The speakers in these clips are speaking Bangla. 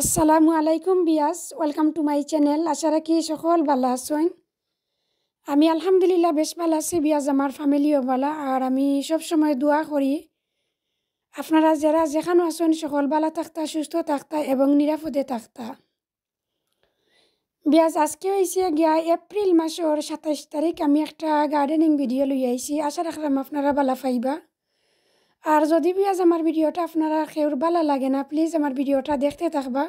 আসসালামু আলাইকুম বিয়াস, ওয়েলকাম টু মাই চ্যানেল। আশা রাখি সকল ভালো আছেন। আমি আলহামদুলিল্লাহ বেশ ভালো আছি বিয়াস, আমার ফ্যামিলিও ভালো। আর আমি সব সময় দোয়া করি আপনারা যারা যেখানে আছেন সকল ভালো থাকতা, সুস্থ থাকতা এবং নিরাপদে থাকতা। বিয়াস আজকে হয়েছে গিয়া এপ্রিল মাসের 27 তারিখ। আমি একটা গার্ডেনিং ভিডিও লই আইছি, আশা রাখলাম আপনারা ভালো পাইবা। আর যদি বিয়াস আমার ভিডিওটা আপনারা কেউর ভালো লাগে না, প্লিজ আমার ভিডিওটা দেখতে থাকবা।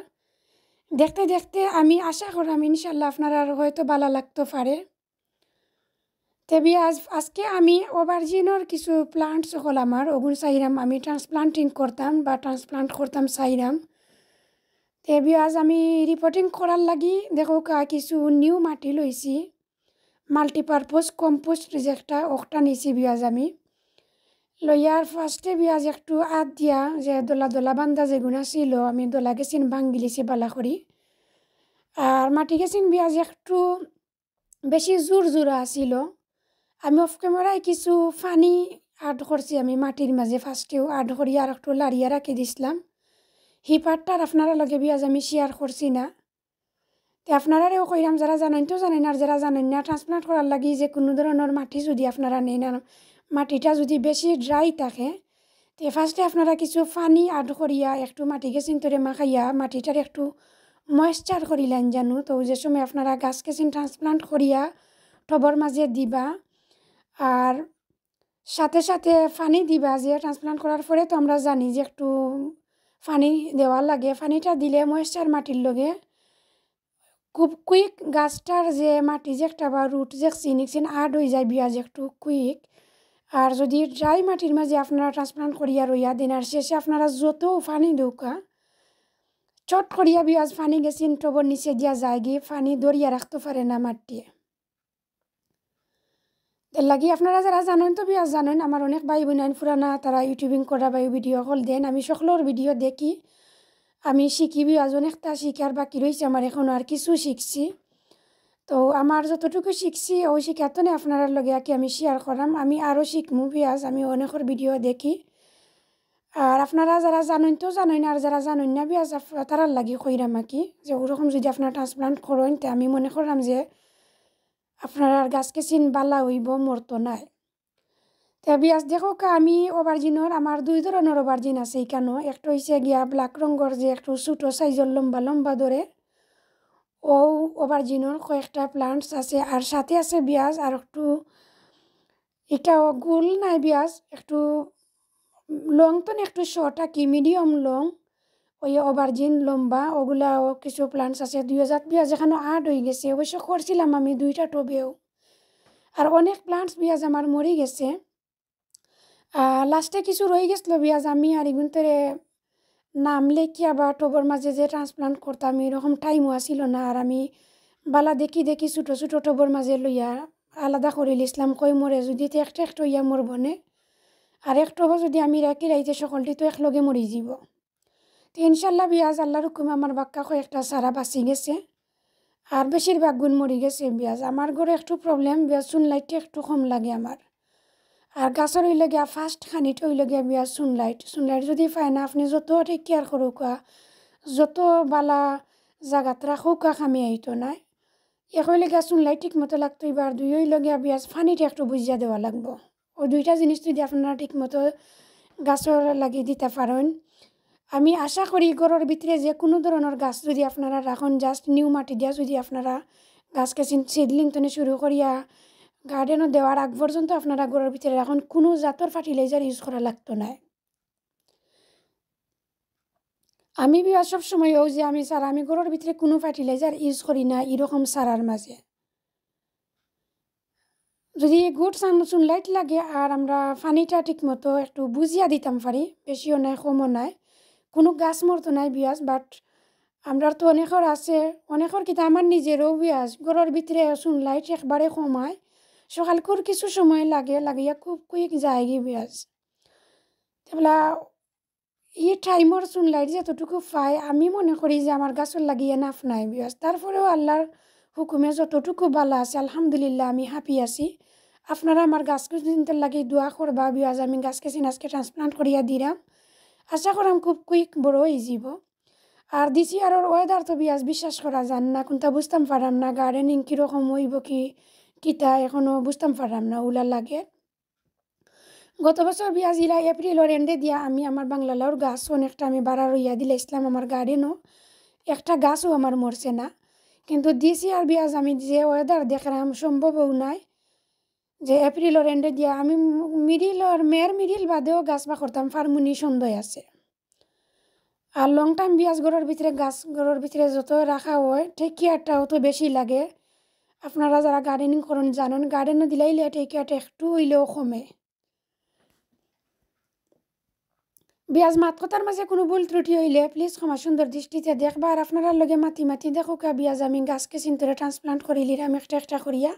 দেখতে দেখতে আমি আশা করলাম ইনশাল্লাহ আপনারা হয়তো ভালো লাগতে পারে। তবে আজকে আমি ওভারজিনের কিছু প্লান্টস হল আমার ওগুন চাইরাম আমি ট্রান্সপ্লান্টিং করতাম বা ট্রান্সপ্লান্ট করতাম চাইরাম। তবে আজ আমি রিপোর্টিং করার লাগি দেখো কিছু নিউ মাটি লইছি, মাল্টিপারপোজ কম্পোস্ট যেটা ওটা নিছি বিয়াজ আমি লইয়ার ফার্স্টে বিয়াজ একটু আদ দিয়া যে দোলা দোলা বান্ধা যেগুনা ছিল আমি দোলা গেছিন ভাঙ্গিলিছি বালা করি। আর মাটি গেছিন বিয়াজ একটু বেশি জোর জোরা আছিল। আমি অফ ক্যামেরায় কিছু পানি আড করছি আমি মাটির মাঝে ফার্স্টেও আড করি আর একটু লাড়িয়া রাখি দিছিলাম। হি পার্টটার আপনারা লগে বিয়াজ আমি শেয়ার করছি না। তো আপনারাও কইরাম যারা জানেন তো জানেন, আর যারা জানেন না ট্রান্সপ্লান্ট করার লাগি যে কোনো ধরনের মাটি যদি আপনারা নেন আর মাটিটা যদি বেশি ড্রাই থাকে তো ফার্স্টে আপনারা কিছু পানি আড করিয়া একটু মাটি গেছিন তোরে মাখাইয়া মাটিটার একটু ময়েশ্চার করিলেন জানো। তো যে সময় আপনারা গাছ কেছিন ট্রান্সপ্লান্ট করিয়া টবর মাঝে দিবা আর সাথে সাথে পানি দিবা। যে ট্রান্সপ্লান্ট করার পরে তো আমরা জানি যে একটু পানি দেওয়ার লাগে, পানিটা দিলে ময়েশ্চার মাটির লগে খুব কুইক গাছটার যে মাটি যে একটা বা রুট যে চিনিকচিন আড হয়ে যায় বিয়াজ একটু কুইক। আর যদি ড্রাই মাটির মাঝে আপনারা ট্রান্সপ্লান্ট করিয়া রইয়া দিন আর শেষে আপনারা যত পানি দৌকা চট করিয়া বিয়াজ পানি গেছিন টবর নিচে দিয়া যায় গিয়ে পানি ধরিয়া রাখতে পারে না মাটিয়ে। এর লাগি আপনারা যারা জানেন তো বিয়াজ জানেন, আমার অনেক ভাই বোন ফুরানা তারা ইউটিউবিং করা বা ভিডিও কল দেন, আমি সকলের ভিডিও দেখি আমি শিখি বিয়াজ অনেকটা শিখার বাকি রয়েছে আমার এখনও আর কিছু শিখছি। তো আমার যতটুকু শিখছি ওই শিখাতনে আপনারা লগে কি আমি শেয়ার করাম, আমি আরও শিখমু বিয়াজ আমি অনেকের ভিডিও দেখি। আর আপনারা যারা জানেন তো জানেন আর যারা জানেন না বিয়াজ তারার লাগি কইরাম কি যে ওরকম যদি আপনারা ট্রান্সপ্লান্ট করেন তো আমি মনে করলাম যে আপনার গাছকে চিন বালা হইব মরতো নাই। তো বিয়াজ দেখো আমি ওভারজিনের আমার দুই ধরনের ওভারজিন আছে এখানেও। একটা হয়েছে গিয়া ব্ল্যাক রঙের যে একটু ছোটো সাইজের লম্বা লম্বা ধরে ও ওভারজিনের কয়েকটা প্লান্টস আছে। আর সাথে আছে বিয়াজ আর একটু এটাও গোল নাই বিয়াজ একটু লং তো একটু শর্ট কি মিডিয়াম লং ওই ওভারজিন লম্বা ওগুলাও কিছু প্লান্টস আছে। 2020 এখানে আড হয়ে গেছে, অবশ্য করছিলাম আমি দুইটা টবেও। আর অনেক প্লান্টস বিয়াজ আমার মরে গেছে। লাস্টে কিছু রয়ে গেছিলো বিয়াজ আমি আর এগুনতে নাম লেখিয়া বা টবর মাঝে যে ট্রান্সপ্লান্ট করতাম এরকম টাইমও আসিল না। আর আমি বালা দেখি দেখি ছোটো ছোটো টবর মাঝে লইয়া আলাদা করে লিসলাম কই মরে যদি তো একটা একটা ইয়া মর বনে আর এক টব যদি আমি রাখি রাইতে সকলটি তো একলগে মরি যাব। তো ইনশাল্লাহ বিয়াজ আল্লাহর হুকুমে আমার বাক্কা কয়েকটা সারা বাঁচি গেছে আর বেশিরভাগ গুণ মরি গেছে বিয়াজ। আমার ঘরে একটু প্রবলেম বিয়াজ সুনলাইটটা একটু কম লাগে আমার। আর গাছের হইলে গিয়া ফার্স্ট খানিটা হইলে গিয়া বিয়াজ সুনলাইট যদি পায় না আপনি যত ঠিক কেয়ার করুকা যত বালা জাগাত রাখুকা খামি আইতো নাই এক হইলে গিয়া সুনলাইট ঠিক মতো লাগতো। এবার দুই হইলে গিয়া বিয়াজ পানিটা একটু বুঝিয়া দেওয়া লাগবো। ওই দুইটা জিনিস যদি আপনারা ঠিক মতো গাছের লাগিয়ে দিতে পারেন আমি আশা করি ঘরের ভিতরে যে কোনো ধরনের গাছ যদি আপনারা রাখুন জাস্ট নিউ মাটি দিয়া যদি আপনারা গাছকে সিডলিং তনে শুরু করিয়া গার্ডেনও দেওয়ার আগ পর্যন্ত আপনারা ঘরের ভিতরে রাখুন কোনো জাতর ফার্টিলাইজার ইউজ করা লাগতো না। আমি বিয়া সব সময় ও যে আমি সারা আমি ঘরের ভিতরে কোনো ফার্টিলাইজার ইউজ করি না এরকম সারার মাঝে যদি গুড সানলাইট লাগে আর আমরা পানিটা ঠিক মতো একটু বুঝিয়া দিতাম পারি, বেশিও নাই কমও নাই, কোনো গাছ মরতো নাই বিয়াজ। বাট আমরা তো অনেকের আছে অনেকের কিন্তু আমার নিজেরও বিয়াজ ঘরের ভিতরে সানলাইট একবারে কমায় সকালকর কিছু সময় লাগিয়া খুব কুইক যায় গিয়ে বিয়াজ। তাহলে এই টাইমর সানলাইট যতটুকু পাই আমি মনে করি যে আমার গাছের লাগিয়ে নাফ নাই বিয়াজ। তারপরেও আল্লাহর হুকুমে যতটুকু ভালো আছে আলহামদুলিল্লাহ আমি হ্যাপি আছি। আপনারা আমার গাছকে চিনতে লাগে দোয়া করবা বিয়াজ আমি গাছকে চিন আজকে ট্রান্সপ্লান্ট করিয়া দিলাম, আশা করাম খুব কুইক বড় হয়ে যাব। আর দিছি আর ওয়েদার তো বিয়াজ বিশ্বাস করা যান না, কোনটা বুঝতাম পারাম না গার্ডেনিং কীরকম হইব কিতা এখনও বুঝতাম পারাম না উলার লাগে। গত বছর বিয়াজ ইলা এপ্রিলের এন্ডে দিয়া আমি আমার বাংলালাওর গাছ অনেকটা আমি বাড়া রইয়া দিলে ইসলাম আমার গার্ডেনও একটা গাছও আমার মরছে না। কিন্তু দিছি আর বিয়াজ আমি যে ওয়েদার দেখলাম সম্ভবও নাই যে এপ্রিলের এন্ডে দিয়া আমি মেয়ের মিডিল বাদেও গাছ বা করতাম ফার্মুনি সন্দেহ আছে। আর লং টাইম বিয়াজ ঘরের ভিতরে গাছ ঘরের ভিতরে যত রাখা হয় টেক কেয়ারটাও তো বেশি লাগে। আপনারা যারা গার্ডেনিং করেন জানেন গার্ডেনও দিলাইলে টেক কেয়ারটা একটু হইলেও কমে। বিয়াজ মাত কথার মাঝে কোনো ভুল ত্রুটি হইলে প্লিজ ক্ষমা সুন্দর দৃষ্টিতে দেখবা। আর আপনারা লগে মাতি দেখুকা বিয়াজ আমি গাছকে চিন্তরে ট্রান্সপ্লান্ট করিলিরাম একটা একটা করিয়া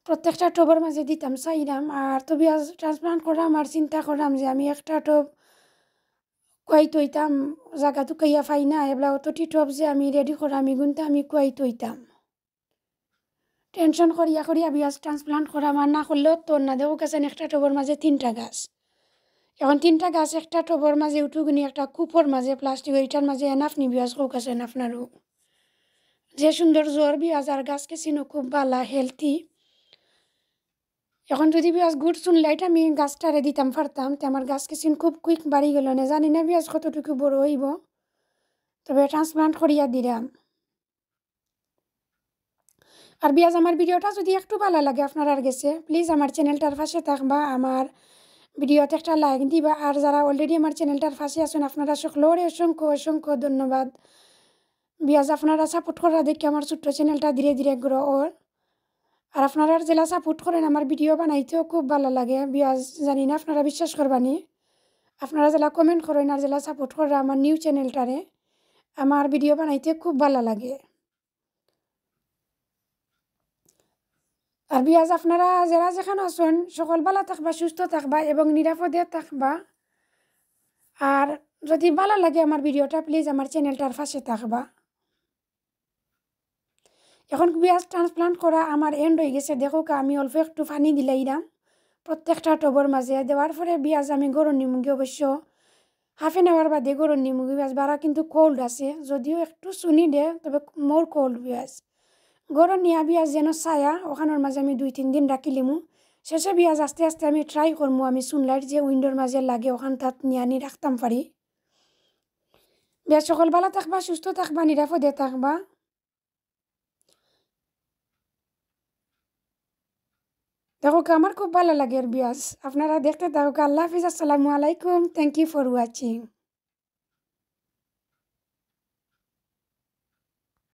প্রত্যেকটা টবের মাঝে দিতাম চাইলাম। আর তো বিয়াজ ট্রান্সপ্লান্ট করাম আর চিন্তা করলাম যে আমি একটা টব কুয়াই তৈতাম জায়গা তো কাইয়া পাই না এবার অতটি টব যে আমি রেডি করা আমি গুনতে আমি কুয়াই তৈতাম টেনশন করিয়া বিয়াজ ট্রান্সপ্লান্ট করা আমার না করলেও তোর না দেখো কাছে একটা টবের মাঝে 3টা গাছ। এখন 3টা গাছ একটা টবের মাঝে উঠুগুনি একটা কূপর মাঝে প্লাস্টিক ওইটার মাঝে এনাফনি বিয়াজ হোক আছেন আপনারও যে সুন্দর জ্বর বিয়াজ আর গাছকে চিনো খুব ভালো হেলথি। এখন যদি বিয়াজ গুড লাইট আমি গাছটারে দিতাম পারতাম তো আমার গাছ কিছিন খুব কুইক বাড়ি গেল না জানি না বিয়াজ কতটুকু বড় হইব, তবে ট্রান্সপ্লান্ট করিয়া দিলাম। আর বিয়াজ আমার ভিডিওটা যদি একটু ভালো লাগে আপনার গেছে প্লিজ আমার চ্যানেলটার পাশে থাকবা, আমার ভিডিওতে একটা লাইক দিবা। আর যারা অলরেডি আমার চ্যানেলটার পাশে আছেন আপনারা সকলের অসংখ্য অসংখ্য ধন্যবাদ। বিয়াজ আপনারা সাপোর্ট করা দেখে আমার ছোট্ট চ্যানেলটা ধীরে ধীরে গ্রো ওর। আর আপনারা জেলা সাপোর্ট করেন আমার ভিডিও বানাইতেও খুব ভালো লাগে বিয়াজ জানি না আপনারা বিশ্বাস করবানি আপনারা জেলা কমেন্ট করেন আর জেলা সাপোর্ট করে আমার নিউ চ্যানেলটারে আমার ভিডিও বানাইতে খুব ভালো লাগে। আর বিয়াজ আপনারা যারা যেখানে আছেন সকল ভালো থাকবা সুস্থ থাকবা এবং নিরাপদে থাকবা। আর যদি ভালো লাগে আমার ভিডিওটা প্লিজ আমার চ্যানেলটার পাশে থাকবা। এখন বিয়াজ ট্রান্সপ্লান্ট করা আমার এন্ড হয়ে গেছে দেখো আমি অল্প একটু পানি দিলাইলাম প্রত্যেকটা টবর মাঝে দেওয়ার পরে বিয়াজ আমি গরম নিমুগি অবশ্য হাফ এন আওয়ার বাদে গরম নিমুগি বিয়াজ বাড়া কিন্তু কোল্ড আছে যদিও একটু শুনি দে তবে মোর কোল্ড বিয়াজ গরম নিয়া বিয়াজ যেন ছায়া ওখানোর মাঝে আমি 2-3 দিন রাখিলিমু শেষে বিয়াজ আস্তে আস্তে আমি ট্রাই করবো আমি সুনলাইট যে উইন্ডোর মাঝে লাগে ওখান তাত নিয়ে আনি রাখতাম পারি। বিয়াজ সকল ভালো থাকবা সুস্থ থাকবা নিরাপদে থাকবা। দেখো আমার খুব ভালো লাগে বিয়াজ আপনারা দেখতে থাকুক। আল্লাহ হাফিজ, আসসালামু আলাইকুম, থ্যাংক ইউ ফর ওয়াচিং।